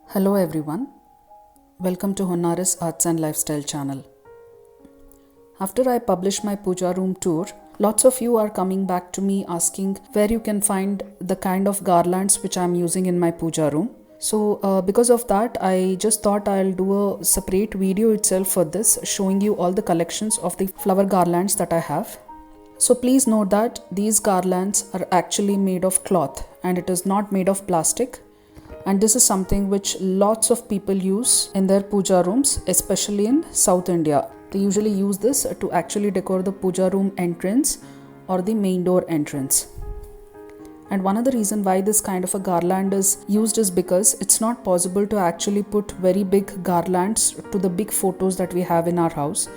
Hello everyone, welcome to Honaris Arts and Lifestyle channel. After I published my puja room tour, lots of you are coming back to me asking where you can find the kind of garlands which I am using in my puja room. So because of that, I just thought I'll do a separate video itself for this, showing you all the collections of the flower garlands that I have. So please note that these garlands are actually made of cloth and it is not made of plastic. And this is something which lots of people use in their puja rooms, especially in South India. They usually use this to actually decor the puja room entrance or the main door entrance. And one of the reasons why this kind of a garland is used is because it's not possible to actually put very big garlands to the big photos that we have in our house.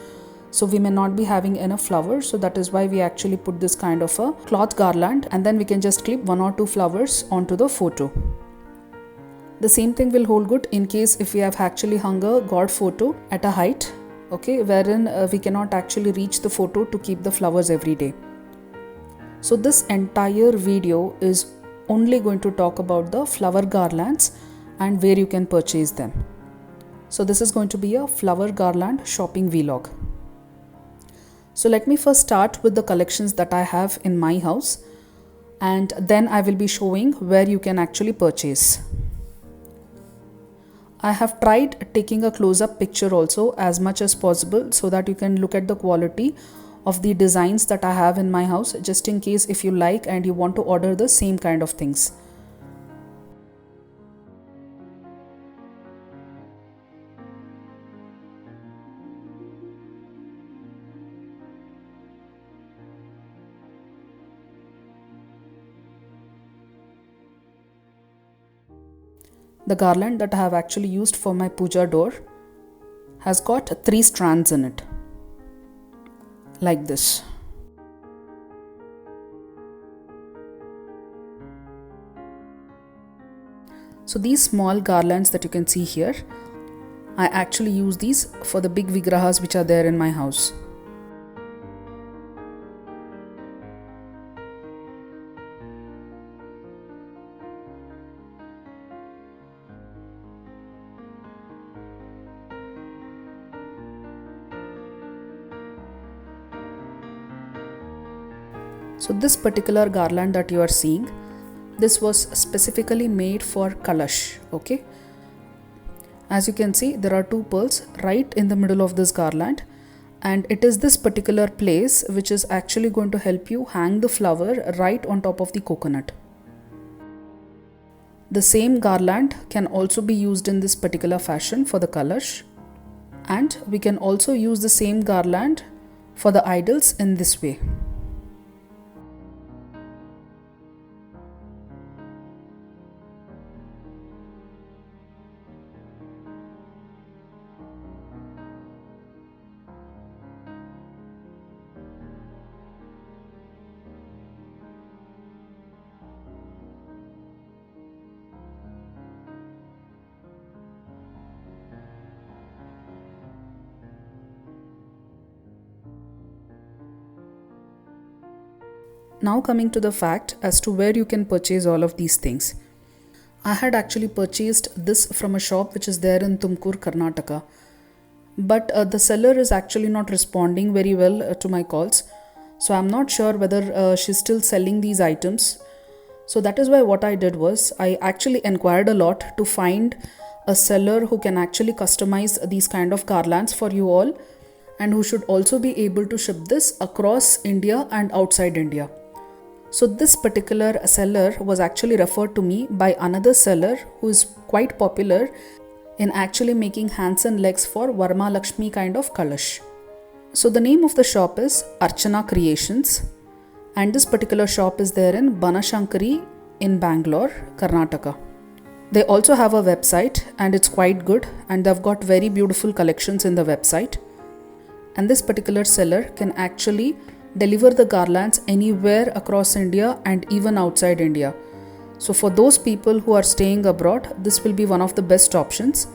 So we may not be having enough flowers, so that is why we actually put this kind of a cloth garland, and then we can just clip 1 or 2 flowers onto the photo. The same thing will hold good in case if we have actually hung a god photo at a height, okay, wherein we cannot actually reach the photo to keep the flowers every day. So this entire video is only going to talk about the flower garlands and where you can purchase them. So this is going to be a flower garland shopping vlog. So let me first start with the collections that I have in my house, and then I will be showing where you can actually purchase. I have tried taking a close-up picture also as much as possible so that you can look at the quality of the designs that I have in my house, just in case if you like and you want to order the same kind of things. The garland that I have actually used for my puja door has got 3 strands in it, like this. So these small garlands that you can see here, I actually use these for the big vigrahas which are there in my house. So this particular garland that you are seeing, this was specifically made for Kalash, okay? As you can see, there are 2 pearls right in the middle of this garland, and it is this particular place which is actually going to help you hang the flower right on top of the coconut. The same garland can also be used in this particular fashion for the Kalash, and we can also use the same garland for the idols in this way. Now coming to the fact as to where you can purchase all of these things. I had actually purchased this from a shop which is there in Tumkur, Karnataka. But the seller is actually not responding very well to my calls. So I'm not sure whether she's still selling these items. So that is why what I did was I actually inquired a lot to find a seller who can actually customize these kind of garlands for you all, and who should also be able to ship this across India and outside India. So this particular seller was actually referred to me by another seller who is quite popular in actually making hands and legs for Varma Lakshmi kind of Kalash. So the name of the shop is Archana Creations, and this particular shop is there in Banashankari in Bangalore, Karnataka. They also have a website and it's quite good, and they've got very beautiful collections in the website. And this particular seller can actually deliver the garlands anywhere across India and even outside India. So for those people who are staying abroad, this will be one of the best options.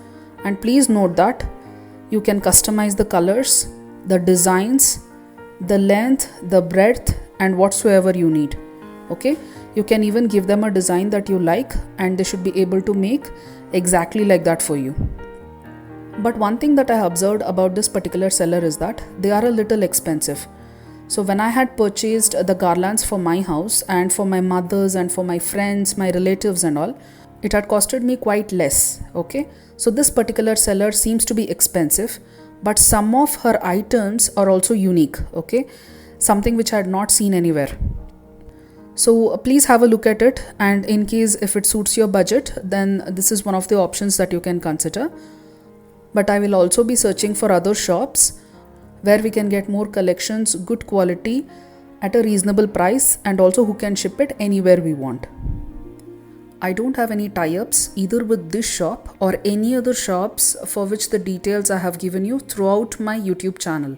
And please note that you can customize the colors, the designs, the length, the breadth, and whatsoever you need. Okay, You can even give them a design that you like, and they should be able to make exactly like that for you. But one thing that I observed about this particular seller is that they are a little expensive. So when I had purchased the garlands for my house and for my mother's and for my friends, my relatives and all, it had costed me quite less. Okay, so this particular seller seems to be expensive, but some of her items are also unique. Okay, something which I had not seen anywhere. So please have a look at it, and in case if it suits your budget, then this is one of the options that you can consider. But I will also be searching for other shops where we can get more collections, good quality at a reasonable price, and also who can ship it anywhere we want. I don't have any tie-ups either with this shop or any other shops for which the details I have given you throughout my YouTube channel.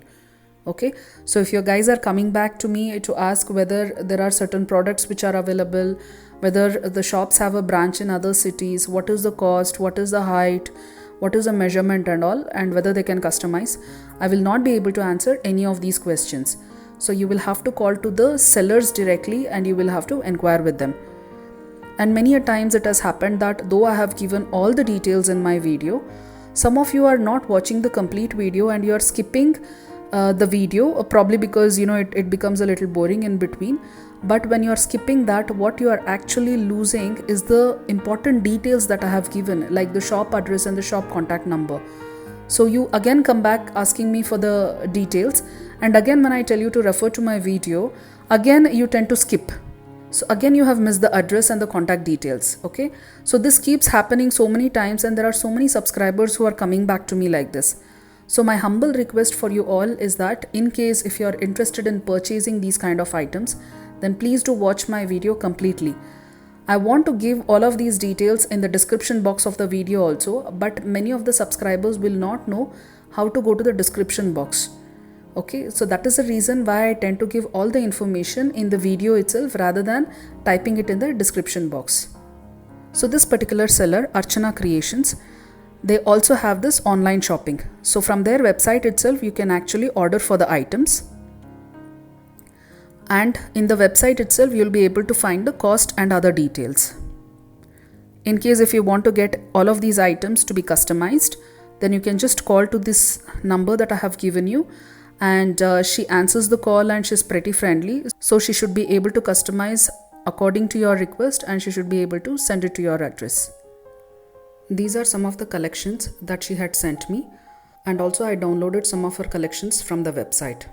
Okay, so if you guys are coming back to me to ask whether there are certain products which are available, whether the shops have a branch in other cities, what is the cost, what is the height, what is the measurement and all, and whether they can customize, I will not be able to answer any of these questions. So you will have to call to the sellers directly and you will have to inquire with them. And many a times it has happened that though I have given all the details in my video, some of you are not watching the complete video and you are skipping the video, probably because it becomes a little boring in between. But when you are skipping that, what you are actually losing is the important details that I have given, like the shop address and the shop contact number. So you again come back asking me for the details, and again when I tell you to refer to my video, again you tend to skip. So again you have missed the address and the contact details. Okay, so this keeps happening so many times, and there are so many subscribers who are coming back to me like this. So my humble request for you all is that in case if you are interested in purchasing these kind of items, then please do watch my video completely. I want to give all of these details in the description box of the video also, but many of the subscribers will not know how to go to the description box. Okay, so that is the reason why I tend to give all the information in the video itself rather than typing it in the description box. So this particular seller, Archana Creations, they also have this online shopping. So from their website itself, you can actually order for the items. And in the website itself, you'll be able to find the cost and other details. In case if you want to get all of these items to be customized, then you can just call to this number that I have given you, and she answers the call and she's pretty friendly. So she should be able to customize according to your request, and she should be able to send it to your address. These are some of the collections that she had sent me, and also I downloaded some of her collections from the website.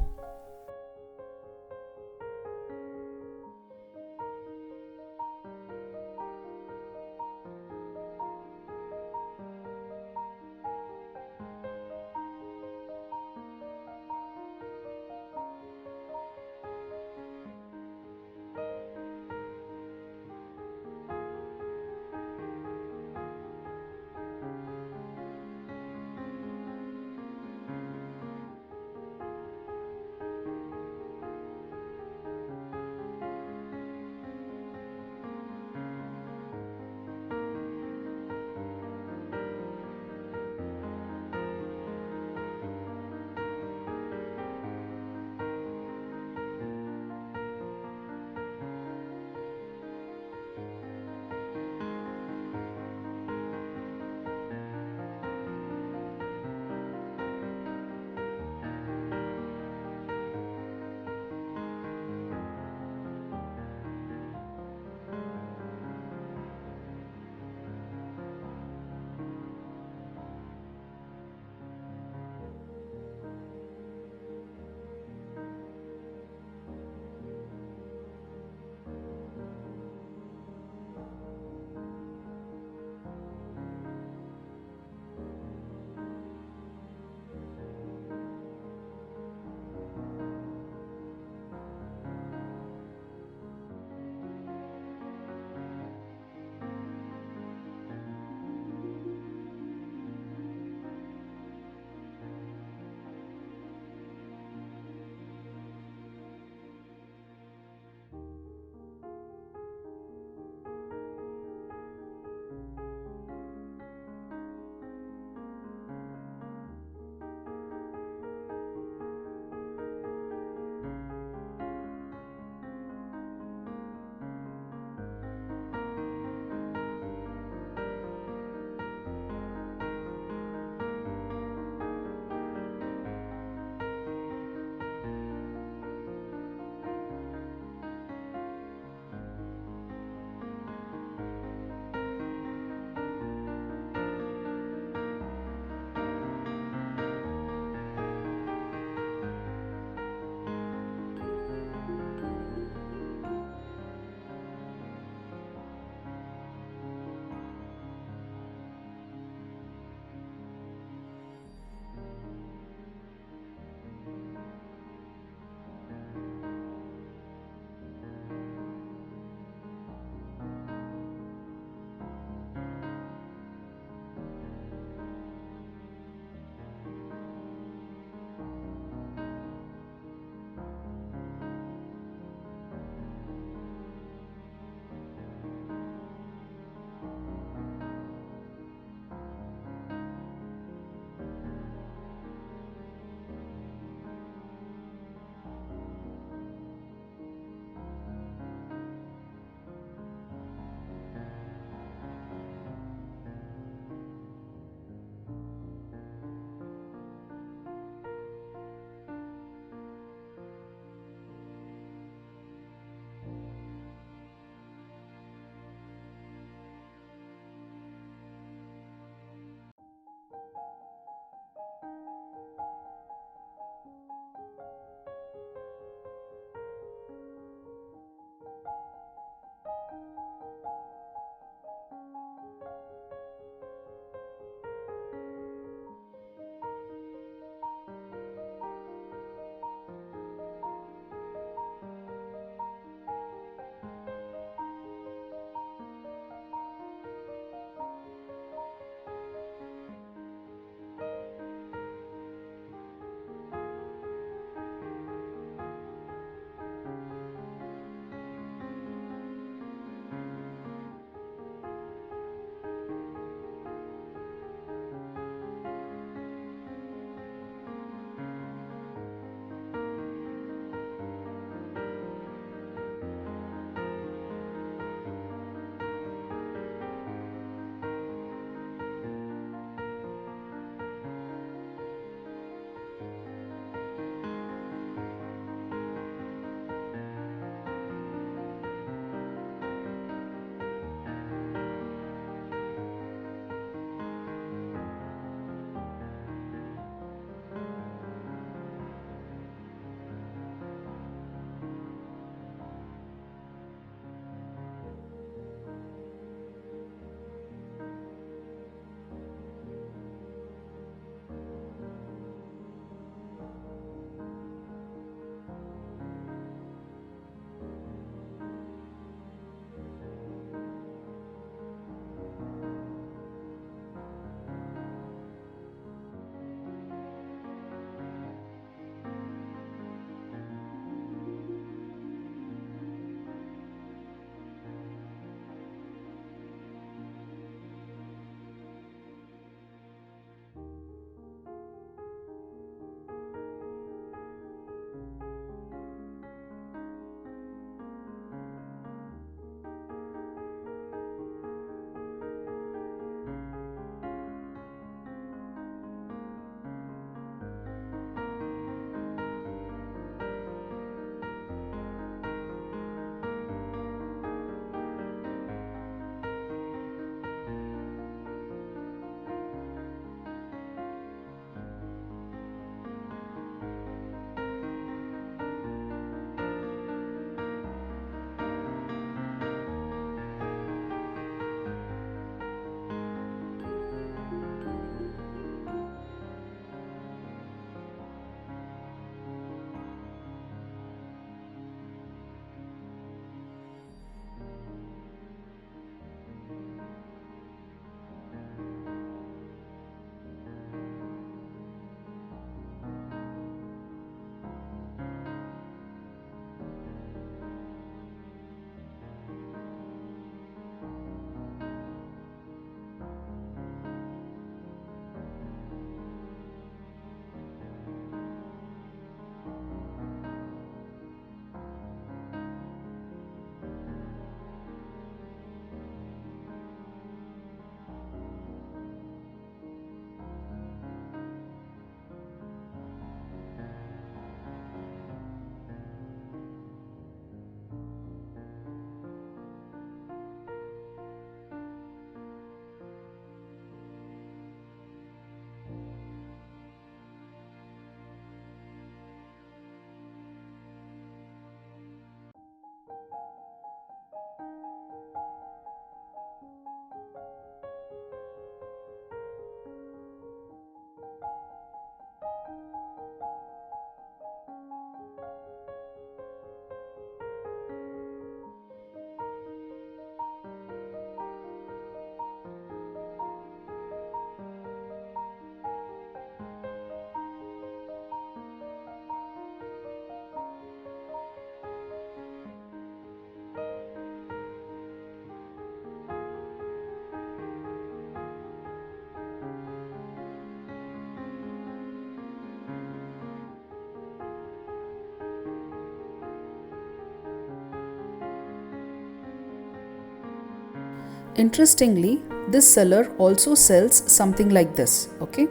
Interestingly, this seller also sells something like this, okay?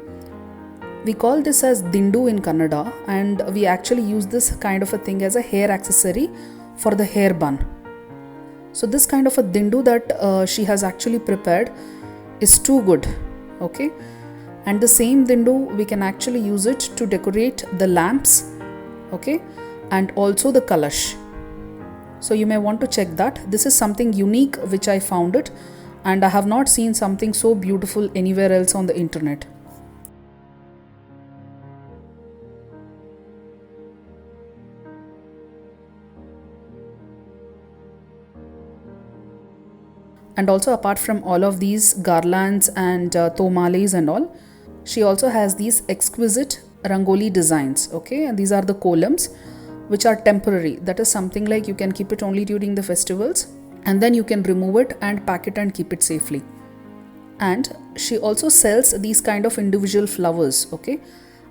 We call this as dindu in Kannada, and we actually use this kind of a thing as a hair accessory for the hair bun. So this kind of a dindu that she has actually prepared is too good, okay? And the same dindu, we can actually use it to decorate the lamps, okay, and also the kalash. So you may want to check that. This is something unique which I found it, and I have not seen something so beautiful anywhere else on the internet. And also, apart from all of these garlands and tomalis and all, she also has these exquisite rangoli designs, okay? And these are the columns which are temporary. That is something like you can keep it only during the festivals, and then you can remove it and pack it and keep it safely. And she also sells these kind of individual flowers, okay?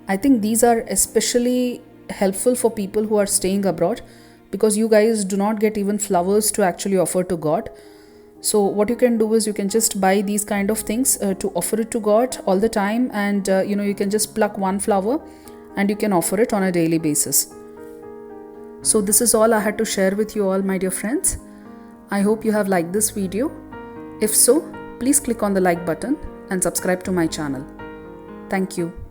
I think these are especially helpful for people who are staying abroad, because you guys do not get even flowers to actually offer to God. So what you can do is you can just buy these kind of things to offer it to God all the time, and you can just pluck one flower and you can offer it on a daily basis. So this is all I had to share with you all, my dear friends. I hope you have liked this video. If so, please click on the like button and subscribe to my channel. Thank you.